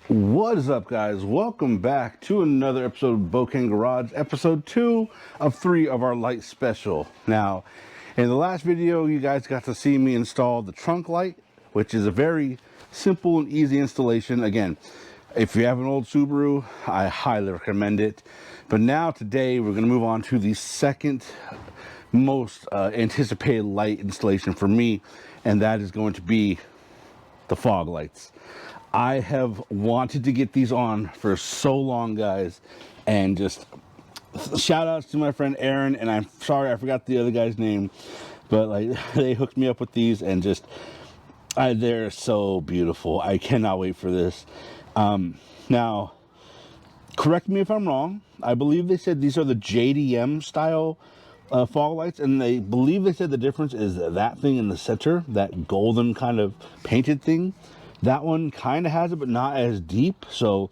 What is up, guys? Welcome back to another episode of Bokeh Garage, episode 2 of 3 of our light special. Now, in the last video, you guys got to see me install the trunk light, which is a very simple and easy installation. Again, if you have an old Subaru, I highly recommend it. But now, today, we're going to move on to the second most anticipated light installation for me, and that is going to be the fog lights. I have wanted to get these on for so long, guys, and just shout outs to my friend Aaron, and I'm sorry I forgot the other guy's name, but like they hooked me up with these, and just they're so beautiful. I cannot wait for this. Now, correct me if I'm wrong. I believe they said these are the JDM style fog lights, and they believe they said the difference is that thing in the center, that golden kind of painted thing. That one kind of has it, but not as deep. So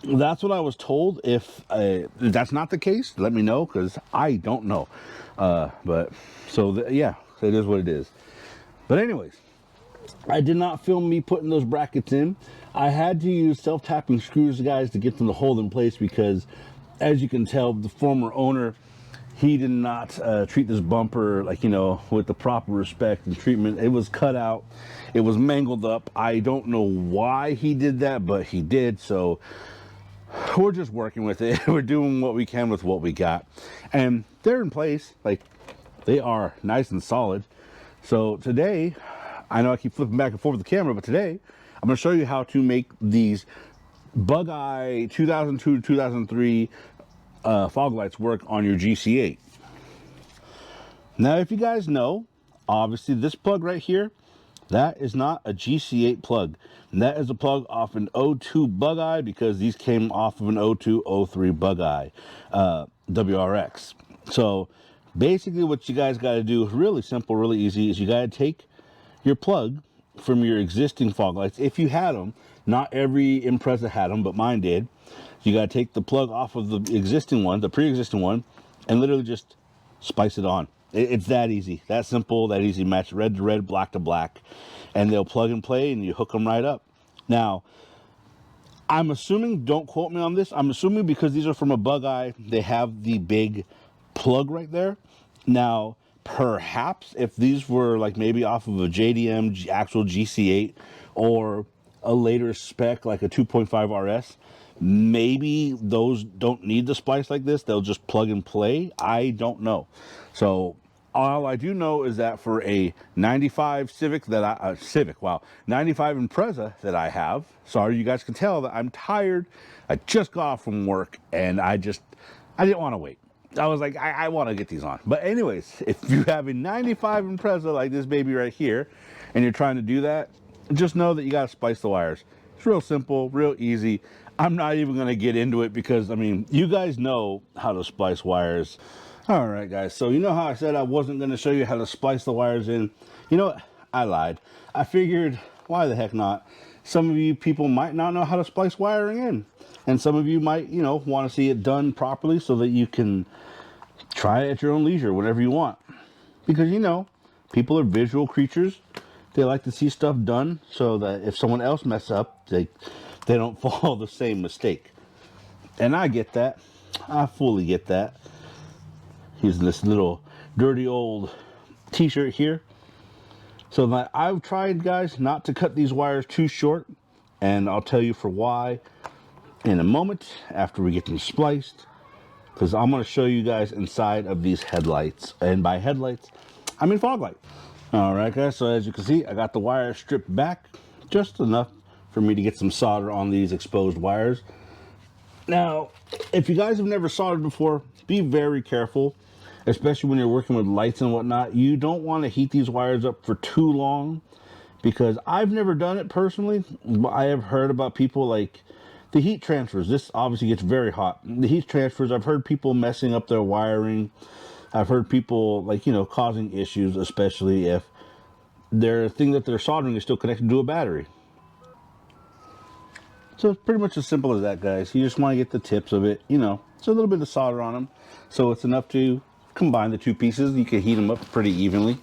that's what I was told. If that's not the case, let me know, because I don't know. But so yeah, it is what it is. But anyways, I did not film me putting those brackets in. I had to use self-tapping screws, guys, to get them to hold in place, because as you can tell, the former owner, he did not treat this bumper, like, you know, with the proper respect and treatment. It was cut out. It was mangled up. I don't know why he did that, but he did. So we're just working with it. We're doing what we can with what we got. And they're in place. Like, they are nice and solid. So today, I know I keep flipping back and forth with the camera, but today I'm going to show you how to make these Bug Eye 2002 to 2003 fog lights work on your GC8. Now, if you guys know, obviously this plug right here, that is not a GC8 plug. That is a plug off an 02 Bug Eye, because these came off of an 02, 03 Bug Eye WRX. So basically what you guys got to do, really simple, really easy, is you got to take your plug from your existing fog lights. If you had them, not every Impreza had them, but mine did. You got to take the plug off of the existing one, the pre-existing one, and literally just splice it on. It's that easy, that simple, that easy. Match red to red, black to black, and they'll plug and play, and you hook them right up. Now, I'm assuming, don't quote me on this, I'm assuming because these are from a Bug Eye, they have the big plug right there. Now, perhaps if these were like maybe off of a JDM actual GC8 or a later spec like a 2.5 RS, maybe those don't need the splice like this. They'll just plug and play. I don't know. So all I do know is that for a 95 Civic that 95 Impreza that I have, sorry, you guys can tell that I'm tired. I just got off from work, and I didn't want to wait. I was like, I want to get these on. But anyways, if you have a 95 Impreza like this baby right here, and you're trying to do that, just know that you got to splice the wires. It's real simple, real easy. I'm not even going to get into it, because, I mean, you guys know how to splice wires. All right, guys. So you know how I said I wasn't going to show you how to splice the wires in? You know what? I lied. I figured, why the heck not? Some of you people might not know how to splice wiring in. And some of you might, you know, want to see it done properly so that you can try it at your own leisure, whenever you want. Because, you know, people are visual creatures. They like to see stuff done so that if someone else messes up, they don't fall the same mistake. And I get that. I fully get that. Using this little dirty old t-shirt here. So that I've tried, guys, not to cut these wires too short, and I'll tell you for why in a moment after we get them spliced, because I'm going to show you guys inside of these headlights. And by headlights, I mean fog light. All right, guys, so as you can see, I got the wire stripped back just enough for me to get some solder on these exposed wires. Now, if you guys have never soldered before, be very careful, especially when you're working with lights and whatnot. You don't want to heat these wires up for too long, because I've never done it personally, but I have heard about people, like the heat transfers. This obviously gets very hot. The heat transfers, I've heard people messing up their wiring. I've heard people, like, you know, causing issues, especially if their thing that they're soldering is still connected to a battery. So it's pretty much as simple as that, guys. You just want to get the tips of it, you know, it's a little bit of solder on them, so it's enough to combine the two pieces. You can heat them up pretty evenly.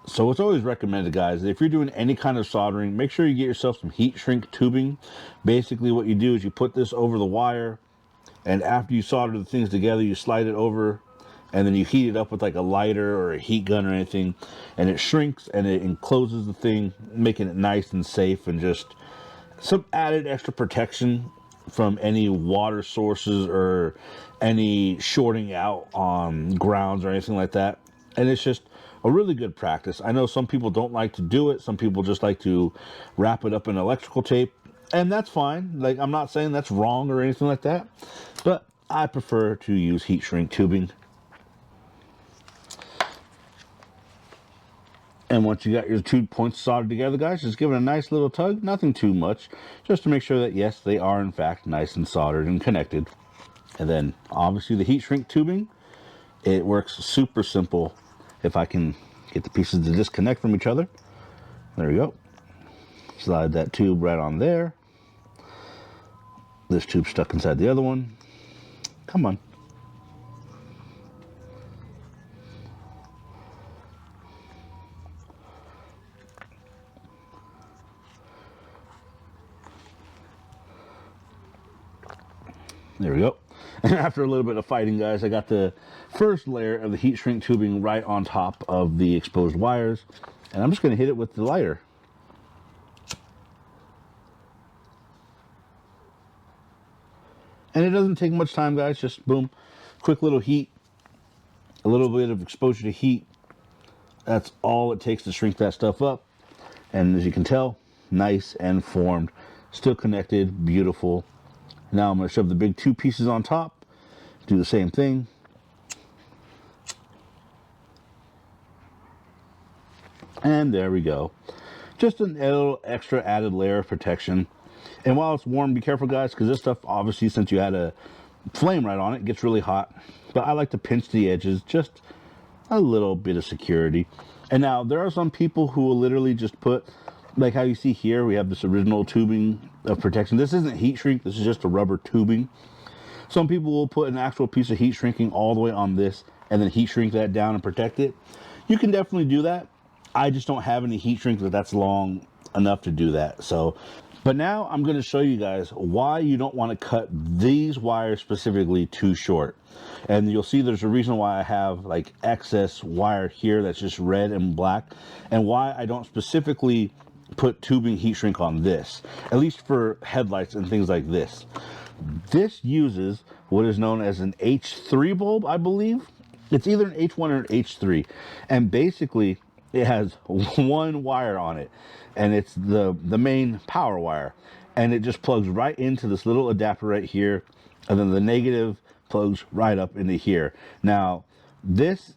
So it's always recommended, guys, that if you're doing any kind of soldering, make sure you get yourself some heat shrink tubing. Basically what you do is you put this over the wire, and after you solder the things together, you slide it over, and then you heat it up with like a lighter or a heat gun or anything, and it shrinks and it encloses the thing, making it nice and safe, and just some added extra protection from any water sources or any shorting out on grounds or anything like that. And it's just a really good practice. I know some people don't like to do it. Some people just like to wrap it up in electrical tape, and that's fine. Like, I'm not saying that's wrong or anything like that, but I prefer to use heat shrink tubing. And once you got your 2 points soldered together, guys, just give it a nice little tug, nothing too much, just to make sure that, yes, they are in fact nice and soldered and connected. And then, obviously, the heat shrink tubing, it works super simple. If I can get the pieces to disconnect from each other, there we go. Slide that tube right on there. This tube stuck inside the other one. Come on. There we go. And after a little bit of fighting, guys, I got the first layer of the heat shrink tubing right on top of the exposed wires. And I'm just going to hit it with the lighter. And it doesn't take much time, guys. Just boom, quick little heat, a little bit of exposure to heat. That's all it takes to shrink that stuff up. And as you can tell, nice and formed, still connected, beautiful. Now I'm going to shove the big 2 pieces on top, do the same thing. And there we go. Just a little extra added layer of protection. And while it's warm, be careful, guys, because this stuff, obviously, since you had a flame right on it, gets really hot. But I like to pinch the edges, just a little bit of security. And now, there are some people who will literally just put, like how you see here, we have this original tubing of protection. This isn't heat shrink, this is just a rubber tubing. Some people will put an actual piece of heat shrinking all the way on this, and then heat shrink that down and protect it. You can definitely do that. I just don't have any heat shrink that's long enough to do that. So, but now I'm going to show you guys why you don't want to cut these wires specifically too short. And you'll see there's a reason why I have like excess wire here that's just red and black, and why I don't specifically put tubing heat shrink on this, at least for headlights and things like this. This uses what is known as an H3 bulb, I believe. It's either an H1 or an H3, and basically it has one wire on it, and it's the main power wire, and it just plugs right into this little adapter right here, and then the negative plugs right up into here. Now this,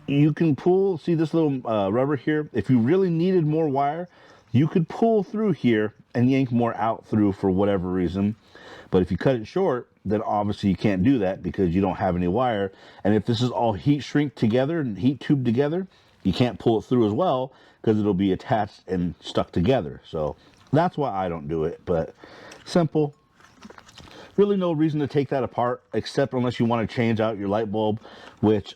you can pull, see this little rubber here, if you really needed more wire, you could pull through here and yank more out through for whatever reason. But if you cut it short, then obviously you can't do that because you don't have any wire. And if this is all heat shrink together and heat tube together, you can't pull it through as well because it'll be attached and stuck together. So that's why I don't do it. But simple. Really no reason to take that apart, except unless you want to change out your light bulb, which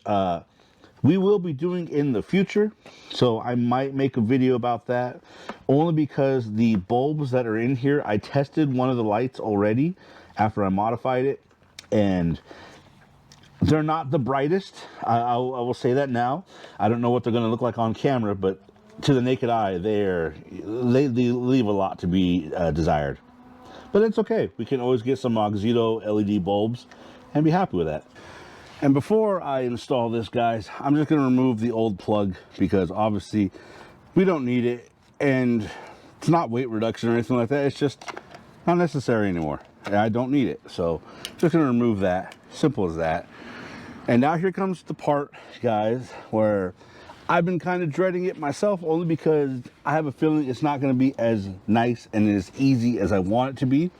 we will be doing in the future. So I might make a video about that, only because the bulbs that are in here, I tested one of the lights already after I modified it, and they're not the brightest. I will say that now. I don't know what they're going to look like on camera, but to the naked eye, they leave a lot to be desired. But it's okay. We can always get some Oxydo LED bulbs and be happy with that. And before I install this, guys, I'm just going to remove the old plug because obviously we don't need it, and it's not weight reduction or anything like that. It's just not necessary anymore. I don't need it. So just going to remove that. Simple as that. And now here comes the part, guys, where I've been kind of dreading it myself, only because I have a feeling it's not going to be as nice and as easy as I want it to be.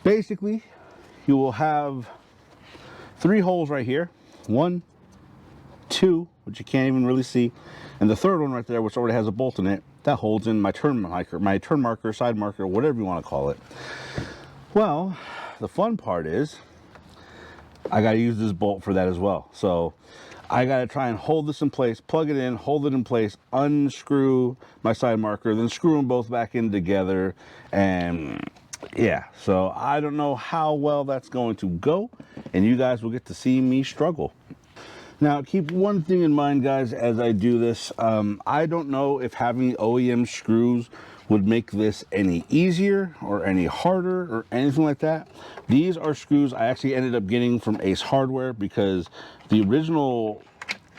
Basically, you will have 3 holes right here, 1, 2, which you can't even really see, and the third one right there, which already has a bolt in it, that holds in my turn marker, side marker, whatever you want to call it. Well, the fun part is I got to use this bolt for that as well. So I gotta try and hold this in place, plug it in, hold it in place, unscrew my side marker, then screw them both back in together. And yeah, so I don't know how well that's going to go, and you guys will get to see me struggle. Now, keep one thing in mind, guys, as I do this. I don't know if having OEM screws would make this any easier or any harder or anything like that. These are screws I actually ended up getting from Ace Hardware, because the original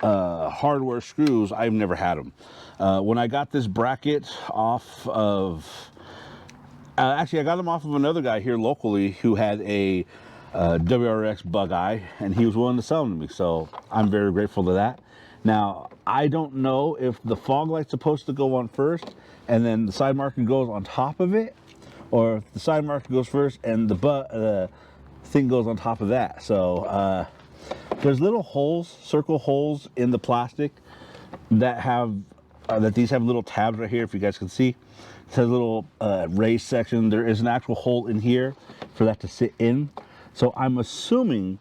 hardware screws, I've never had them. When I got this bracket off of... actually, I got them off of another guy here locally who had a WRX bug eye, and he was willing to sell them to me, so I'm very grateful to that. Now, I don't know if the fog light's supposed to go on first and then the side marker goes on top of it, or if the side marker goes first and the thing goes on top of that. So there's little holes, circle holes in the plastic that have that these have little tabs right here, if you guys can see. It has a little raised section. There is an actual hole in here for that to sit in. So I'm assuming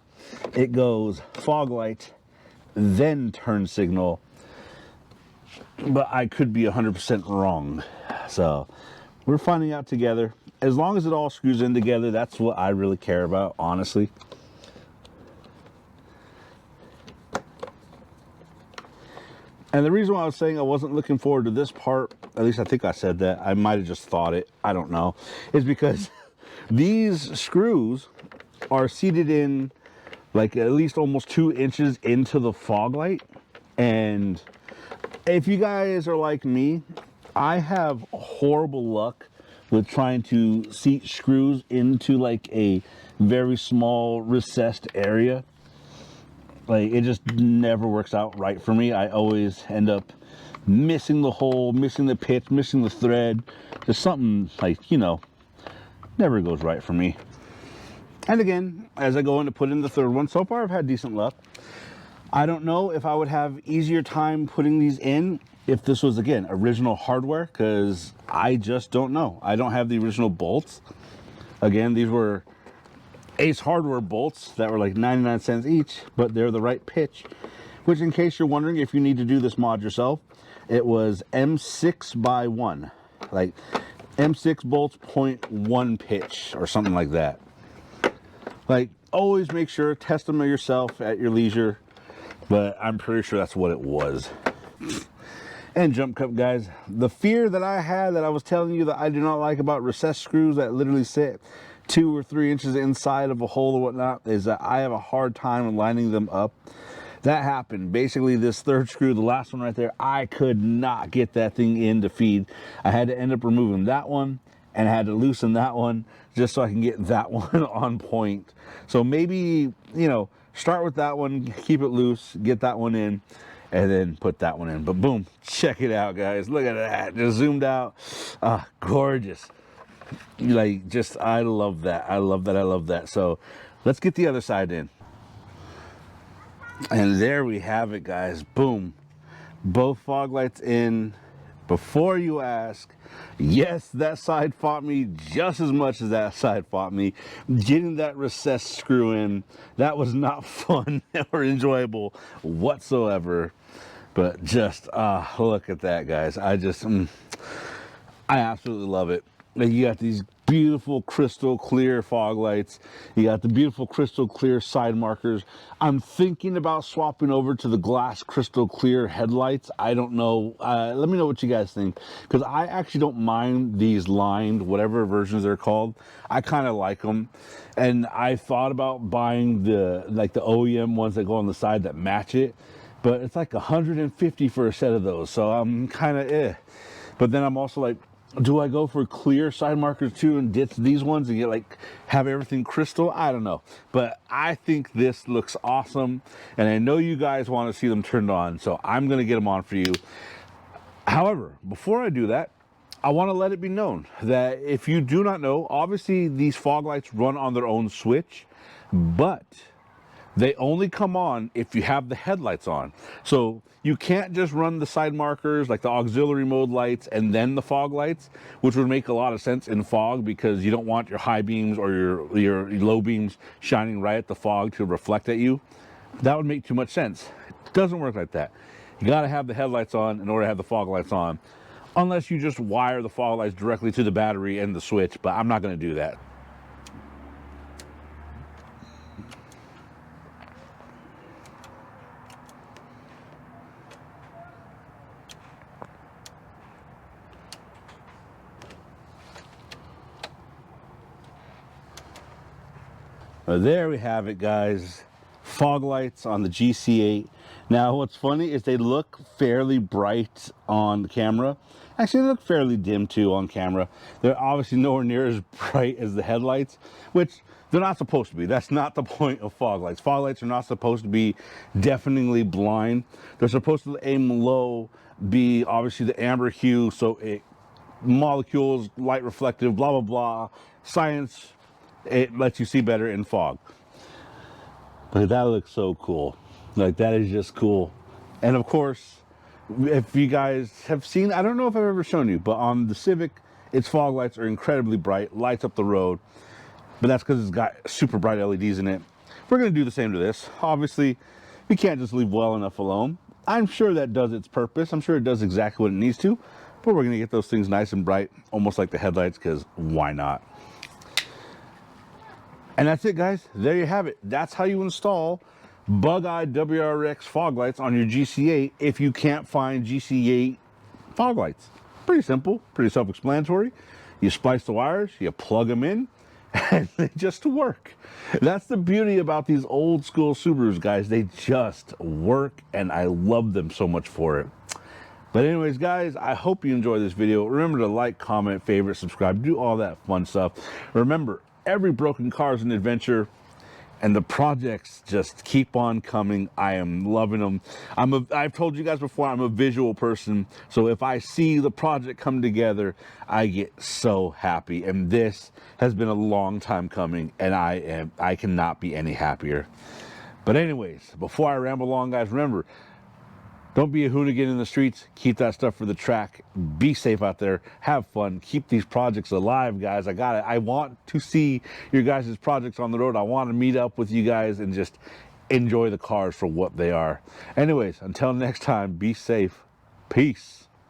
it goes fog light, then turn signal, but I could be 100% wrong. So we're finding out together. As long as it all screws in together, that's what I really care about, honestly. And the reason why I was saying I wasn't looking forward to this part, at least I think I said that, I might have just thought it, I don't know, is because these screws are seated in like at least almost 2 inches into the fog light. And if you guys are like me, I have horrible luck with trying to seat screws into like a very small recessed area. Like, it just never works out right for me. I always end up missing the hole, missing the pitch, missing the thread. Just something like, you know, never goes right for me. And again, as I go in to put in the third one, so far I've had decent luck. I don't know if I would have easier time putting these in if this was, again, original hardware, because I just don't know. I don't have the original bolts. Again, these were Ace Hardware bolts that were like 99 cents each, but they're the right pitch. Which, in case you're wondering if you need to do this mod yourself, it was M6 by 1. Like M6 bolts 0.1 pitch or something like that. Like, always make sure, test them yourself at your leisure, but I'm pretty sure that's what it was. And jump cup, guys, the fear that I had, that I was telling you that I do not like about recessed screws that literally sit 2 or 3 inches inside of a hole or whatnot, is that I have a hard time lining them up. That happened. Basically, this third screw, the last one right there, I could not get that thing in to feed. I had to end up removing that one, and I had to loosen that one just so I can get that one on point. So maybe, you know, start with that one, keep it loose, get that one in, and then put that one in. But boom, check it out, guys. Look at that, just zoomed out. Gorgeous. Like, just, I love that. I love that. I love that. So let's get the other side in. And there we have it, guys. Boom. Both fog lights in. Before you ask, yes, that side fought me just as much as that side fought me. Getting that recessed screw in, that was not fun or enjoyable whatsoever. But just, look at that, guys. I absolutely love it. Like, you got these beautiful crystal clear fog lights. You got the beautiful crystal clear side markers. I'm thinking about swapping over to the glass crystal clear headlights. I don't know. Let me know what you guys think, because I actually don't mind these lined, whatever versions they're called. I kind of like them. And I thought about buying the OEM ones that go on the side that match it, but it's like $150 for a set of those. So I'm kind of But then I'm also like, do I go for clear side markers too and ditch these ones and get like have everything crystal? I don't know, but I think this looks awesome, and I know you guys want to see them turned on, so I'm gonna get them on for you. However, before I do that, I want to let it be known that if you do not know, obviously these fog lights run on their own switch, but they only come on if you have the headlights on. So you can't just run the side markers, like the auxiliary mode lights, and then the fog lights, which would make a lot of sense in fog, because you don't want your high beams or your low beams shining right at the fog to reflect at you. That would make too much sense. Doesn't work like that. You got to have the headlights on in order to have the fog lights on, unless you just wire the fog lights directly to the battery and the switch, but I'm not going to do that. There we have it, guys. Fog lights on the GC8. Now what's funny is they look fairly bright on the camera. Actually, they look fairly dim too on camera. They're obviously nowhere near as bright as the headlights, which they're not supposed to be. That's not the point of fog lights. Fog lights are not supposed to be deafeningly blind. They're supposed to aim low, be obviously the amber hue, so it molecules, light reflective, blah blah blah. Science, it lets you see better in fog. But that looks so cool. Like, that is just cool. And of course, if you guys have seen, I don't know if I've ever shown you, but on the Civic, its fog lights are incredibly bright, lights up the road. But that's because it's got super bright LEDs in it. We're going to do the same to this. Obviously, we can't just leave well enough alone. I'm sure that does its purpose. I'm sure it does exactly what it needs to. But we're going to get those things nice and bright, almost like the headlights, because why not? And that's it, guys. There you have it. That's how you install bug-eyed WRX fog lights on your GC8 if you can't find GC8 fog lights. Pretty simple, pretty self-explanatory. You splice the wires, you plug them in, and they just work. That's the beauty about these old school Subarus, guys. They just work, and I love them so much for it. But anyways, guys, I hope you enjoyed this video. Remember to like, comment, favorite, subscribe, do all that fun stuff. Remember, every broken car is an adventure, and the projects just keep on coming. I am loving them. I've told you guys before, I'm a visual person, so if I see the project come together, I get so happy. And this has been a long time coming, and I cannot be any happier. But anyways, before I ramble on, guys, remember, don't be a hoonigan in the streets. Keep that stuff for the track. Be safe out there. Have fun. Keep these projects alive, guys. I want to see your guys' projects on the road. I want to meet up with you guys and just enjoy the cars for what they are. Anyways, until next time, be safe. Peace.